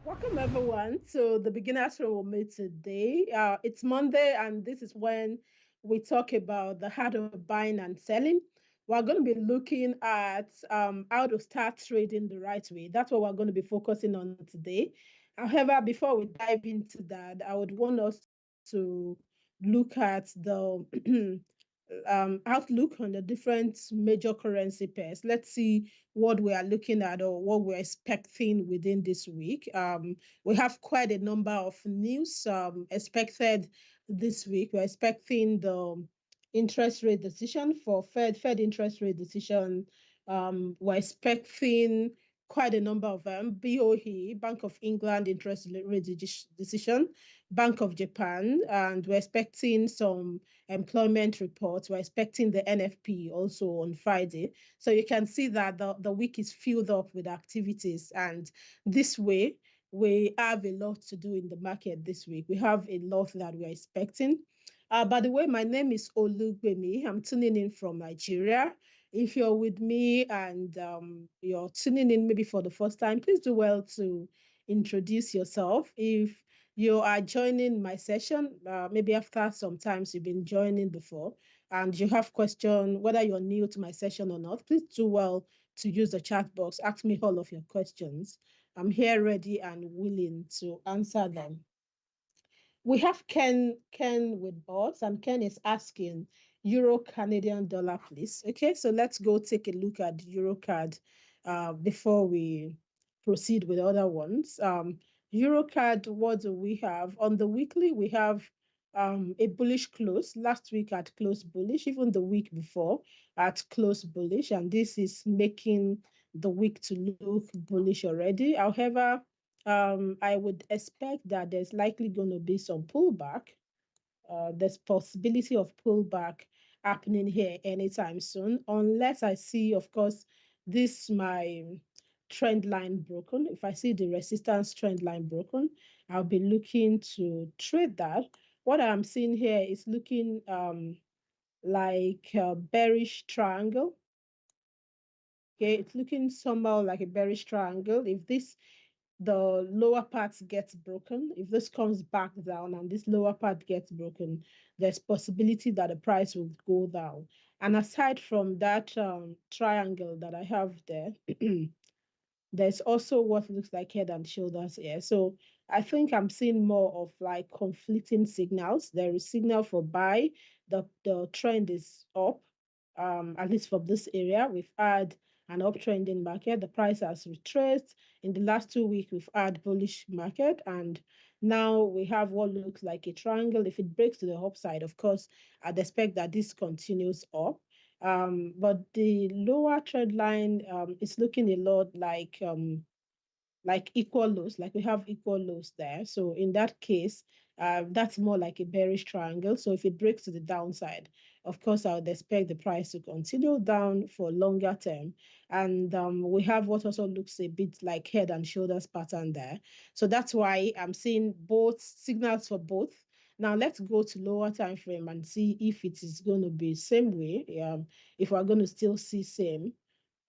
Welcome everyone to the beginners room with me today. It's Monday, and this is when we talk about the art of buying and selling. We're going to be looking at how to start trading the right way. That's what we're going to be focusing on today. However, before we dive into that, I would want us to look at the outlook on the different major currency pairs. Let's see what we are looking at or what we're expecting within this week. We have quite a number of news expected this week. We're expecting the interest rate decision for Fed interest rate decision. We're expecting quite a number of BOE, Bank of England interest rate decision, Bank of Japan, and we're expecting some employment reports. We're expecting the NFP also on Friday. So you can see that the week is filled up with activities. And this way, we have a lot to do in the market this week. We have a lot that we're expecting. By the way, my name is Olugbemi. I'm tuning in from Nigeria. If you're with me and you're tuning in maybe for the first time, please do well to introduce yourself. If you are joining my session, maybe after some times you've been joining before, and you have question whether you're new to my session or not, please do well to use the chat box. Ask me all of your questions. I'm here ready and willing to answer them. We have Ken with us, and Ken is asking Euro Canadian dollar, please. Okay, so let's go take a look at Euro card before we proceed with other ones. Euro card, what do we have on the weekly? We have a bullish close. Last week at close bullish, even the week before at close bullish, and this is making the week to look bullish already. However, I would expect that there's likely going to be some pullback. There's possibility of pullback happening here anytime soon, unless I see, of course, this my trend line broken. If I see the resistance trend line broken, I'll be looking to trade that. What I'm seeing here is looking like a bearish triangle. Okay, it's looking somehow like a bearish triangle. If this the lower part gets broken, if this comes back down and this lower part gets broken, there's possibility that the price will go down. And aside from that triangle that I have there, there's also what looks like head and shoulders here. So I think I'm seeing more of like conflicting signals. There is signal for buy. The trend is up, at least from this area. We've had an uptrend in market. The price has retraced. In the last 2 weeks, we've had bullish market, and now we have what looks like a triangle. If it breaks to the upside, of course, I'd expect that this continues up. But the lower trend line is looking a lot like equal lows, like we have equal lows there. So in that case, that's more like a bearish triangle. So if it breaks to the downside, of course, I would expect the price to continue down for longer term. And we have what also looks a bit like head and shoulders pattern there. So that's why I'm seeing both signals for both. Now let's go to lower time frame and see if it is going to be same way. If we're going to still see same.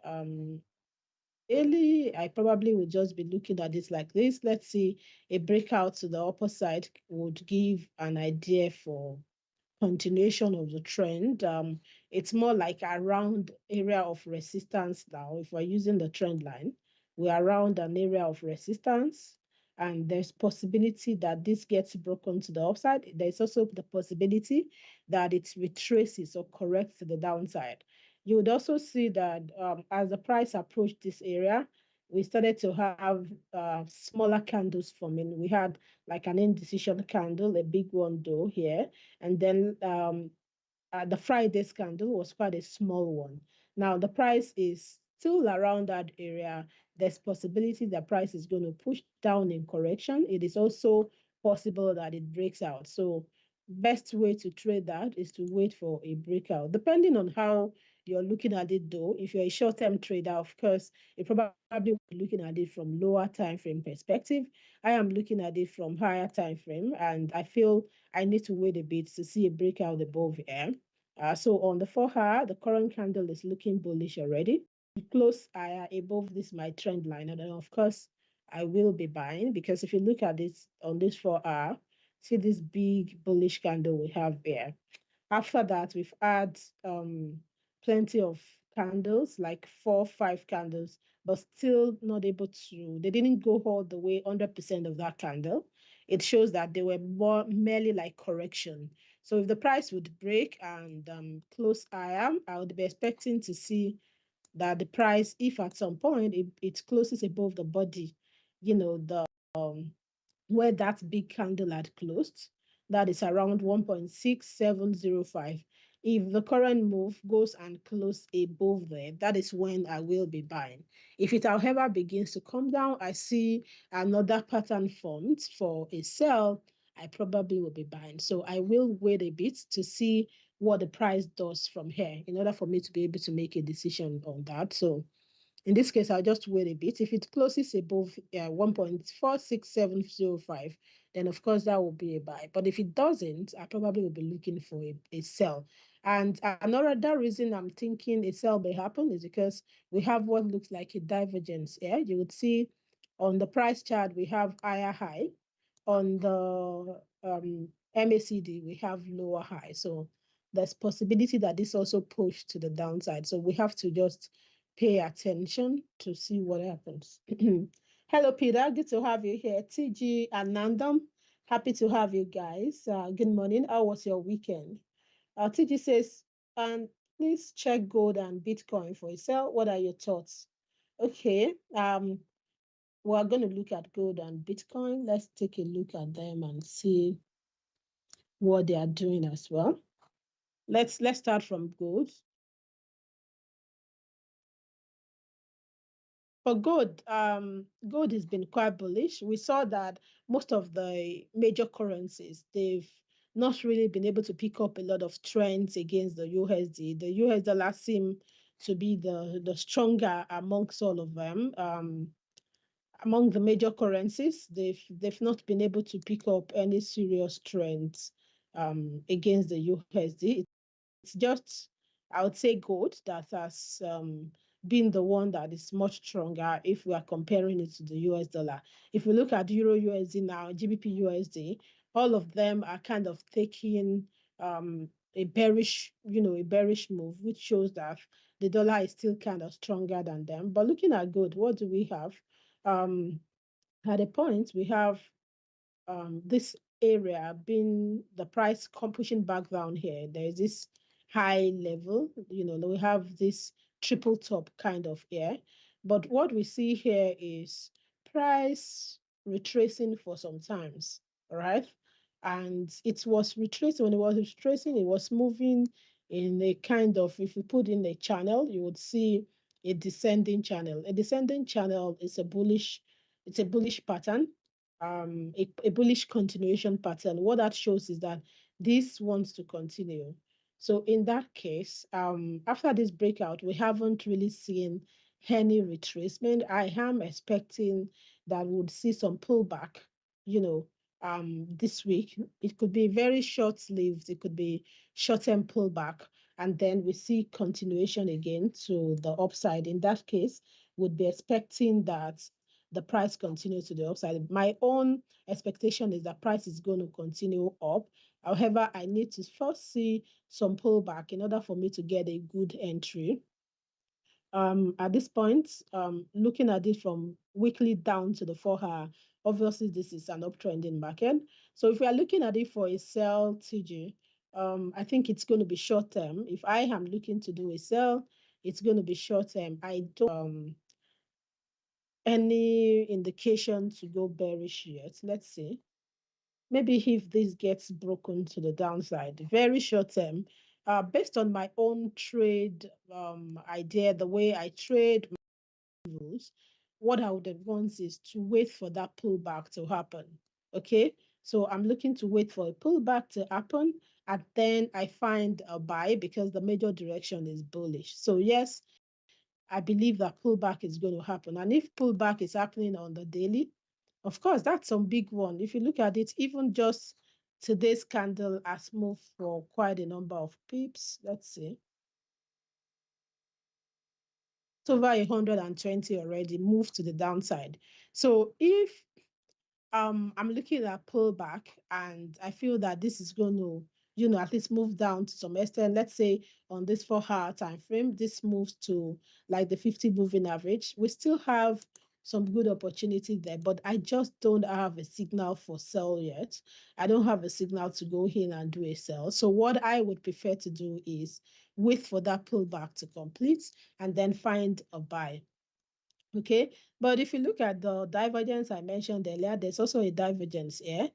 Um, Daily, I probably would just be looking at this like this. Let's see, a breakout to the upper side would give an idea for continuation of the trend. It's more like around area of resistance now. If we're using the trend line, we're around an area of resistance, and there's possibility that this gets broken to the upside. There's also the possibility that it retraces or corrects to the downside. You would also see that as the price approached this area, we started to have smaller candles forming. We had like an indecision candle, a big one though here, and then the Friday's candle was quite a small one. Now the price is still around that area. There's possibility the price is going to push down in correction. It is also possible that it breaks out. So best way to trade that is to wait for a breakout. Depending on how you're looking at it though, if you're a short-term trader, of course, you probably will be looking at it from lower time frame perspective. I am looking at it from higher time frame, and I feel I need to wait a bit to see a breakout above here. So on the 4 hour, the current candle is looking bullish already. We close higher above this my trend line, and then of course I will be buying, because if you look at this on this 4 hour, see this big bullish candle we have here. After that, we've had plenty of candles, like 4, 5 candles, but still not able to, they didn't go all the way 100% of that candle. It shows that they were more merely like correction. So if the price would break and close higher, I would be expecting to see that the price, if at some point it closes above the body, the um, where that big candle had closed, that is around 1.6705. If the current move goes and close above there, that is when I will be buying. If it, however, begins to come down, I see another pattern formed for a sell, I probably will be buying. So I will wait a bit to see what the price does from here in order for me to be able to make a decision on that. So in this case, I'll just wait a bit. If it closes above 1.46705, then of course that will be a buy. But if it doesn't, I probably will be looking for a sell. And another reason I'm thinking a sell may happen is because we have what looks like a divergence here. You would see on the price chart, we have higher high. On the MACD, we have lower high. So there's possibility that this also pushed to the downside. So we have to just pay attention to see what happens. Hello, Peter. Good to have you here. TG and Nandam, happy to have you guys. Good morning. How was your weekend? TG says, and please check gold and Bitcoin for a sell. What are your thoughts? Okay. We're going to look at gold and Bitcoin. Let's take a look at them and see what they are doing as well. Let's start from gold. For gold, gold has been quite bullish. We saw that most of the major currencies, they've not really been able to pick up a lot of trends against the USD. The US dollar seem to be the stronger amongst all of them. Among the major currencies, they've not been able to pick up any serious trends against the USD. It's just, I would say, gold that has been the one that is much stronger if we are comparing it to the US dollar. If we look at Euro USD now, GBP USD, all of them are kind of taking a bearish move, which shows that the dollar is still kind of stronger than them. But looking at gold, what do we have? Um, at a point, we have this area being the price pushing back down here. There is this high level, we have this triple top kind of here. But what we see here is price retracing for some times, all right? And it was retracing. When it was retracing, it was moving in a kind of, if you put in a channel, you would see a descending channel. A descending channel is it's a bullish pattern, a bullish continuation pattern. What that shows is that this wants to continue. So in that case, after this breakout, we haven't really seen any retracement. I am expecting that we'll see some pullback, this week. It could be very short-lived, it could be short-term pullback, and then we see continuation again to the upside. In that case, would be expecting that the price continues to the upside. My own expectation is that price is going to continue up. However, I need to first see some pullback in order for me to get a good entry. At this point, looking at it from weekly down to the 4 hour, obviously this is an uptrending market. So if we are looking at it for a sell, TG, I think it's going to be short term. If I am looking to do a sell, it's going to be short term. I don't any indication to go bearish yet. Let's see. Maybe if this gets broken to the downside, very short term, based on my own trade idea, the way I trade my rules, what I would advance is to wait for that pullback to happen. Okay, so I'm looking to wait for a pullback to happen, and then I find a buy because the major direction is bullish. So yes, I believe that pullback is going to happen. And if pullback is happening on the daily, of course, that's some big one. If you look at it, even just today's candle has moved for quite a number of pips. Let's see. It's over 120 already, moved to the downside. So if I'm looking at pullback and I feel that this is going to, at least move down to some extent. Let's say on this 4 hour time frame, this moves to like the 50 moving average. We still have some good opportunity there, but I just don't have a signal for sell yet. I don't have a signal to go in and do a sell. So what I would prefer to do is wait for that pullback to complete and then find a buy. Okay, but if you look at the divergence I mentioned earlier, there's also a divergence here.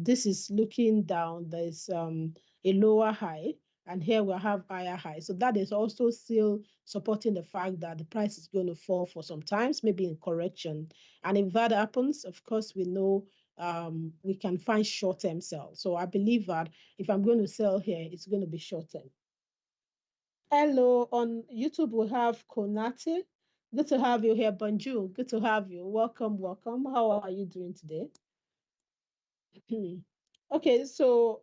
This is looking down, there's a lower high, and here we have higher high. So that is also still supporting the fact that the price is going to fall for some times, maybe in correction. And if that happens, of course, we know we can find short-term sell. So I believe that if I'm going to sell here, it's going to be short-term. Hello, on YouTube we have Konate. Good to have you here, Bonjour. Good to have you. Welcome, welcome. How are you doing today? Okay, so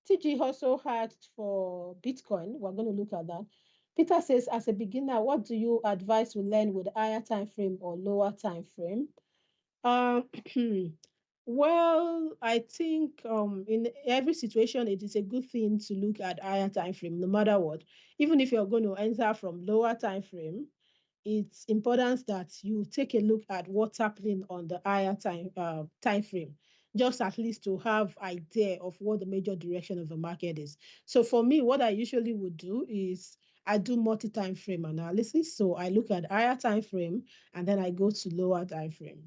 TG also had for Bitcoin. We're going to look at that. Peter says, as a beginner, what do you advise to learn with higher time frame or lower time frame? Um, well, I think in every situation, it is a good thing to look at higher time frame, no matter what. Even if you're going to enter from lower time frame, it's important that you take a look at what's happening on the higher time frame, just at least to have idea of what the major direction of the market is. So for me, what I usually would do is I do multi-time frame analysis. So I look at higher time frame and then I go to lower time frame.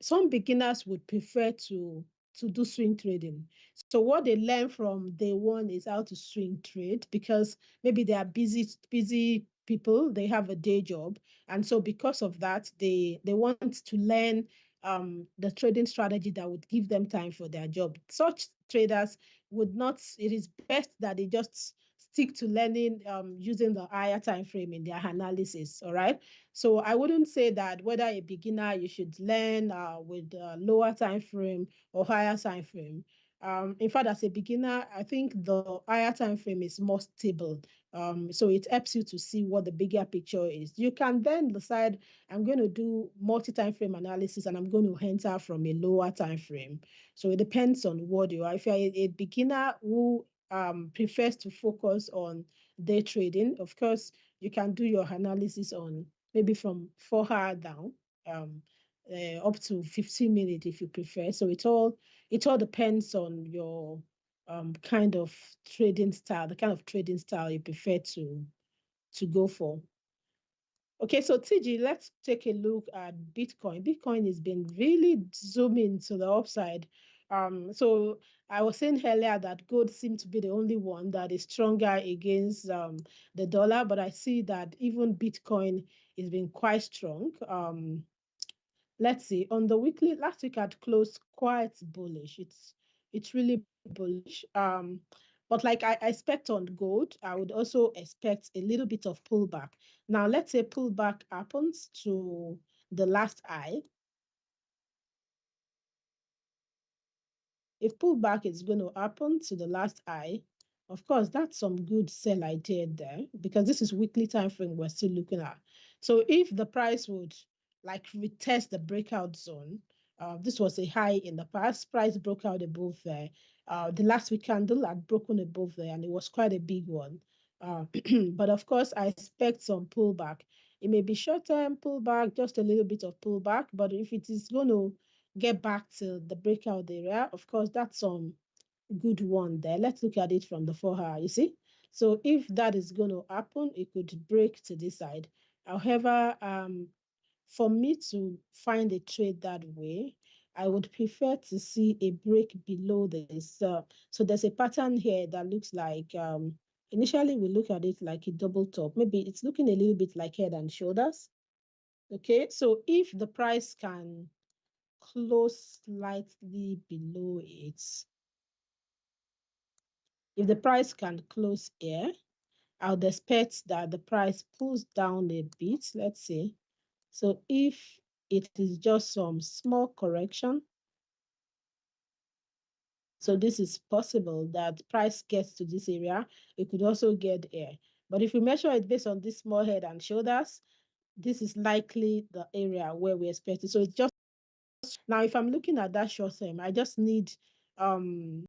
Some beginners would prefer to do swing trading. So what they learn from day one is how to swing trade because maybe they are busy people, they have a day job. And so because of that, they want to learn the trading strategy that would give them time for their job. Such traders would not, it is best that they just stick to learning using the higher time frame in their analysis. All right. So I wouldn't say that whether a beginner you should learn with lower time frame or higher time frame. In fact, as a beginner, I think the higher time frame is more stable. So it helps you to see what the bigger picture is. You can then decide, I'm going to do multi-time frame analysis and I'm going to enter from a lower time frame. So it depends on what you are. If you're a beginner who prefers to focus on day trading, of course, you can do your analysis on maybe from 4 hour down, um, up to 15 minutes if you prefer. So it all depends on your kind of trading style, the kind of trading style you prefer to go for. Okay, so TG, let's take a look at Bitcoin. Bitcoin has been really zooming to the upside. So I was saying earlier that gold seemed to be the only one that is stronger against the dollar, but I see that even Bitcoin has been quite strong. Let's see, on the weekly, last week had closed quite bullish. It's really bullish. But like I expect on gold, I would also expect a little bit of pullback. Now, let's say pullback happens to the last high. If pullback is going to happen to the last high, of course, that's some good sell idea there because this is weekly time frame we're still looking at. So if the price would like retest the breakout zone, this was a high in the past, price broke out above there. The last week candle had broken above there and it was quite a big one. But of course, I expect some pullback. It may be short-term pullback, just a little bit of pullback, but if it is going to get back to the breakout area, of course, that's some good one there. Let's look at it from the 4 hour, you see? So if that is going to happen, it could break to this side. However, for me to find a trade that way, I would prefer to see a break below this. So there's a pattern here that looks like, initially we look at it like a double top. Maybe it's looking a little bit like head and shoulders. Okay, so if the price can close slightly below it. If the price can close here, I would expect that the price pulls down a bit. Let's see. So if it is just some small correction, so this is possible that price gets to this area. It could also get here. But if we measure it based on this small head and shoulders, this is likely the area where we expect it. So it's just now if I'm looking at that short term, I just need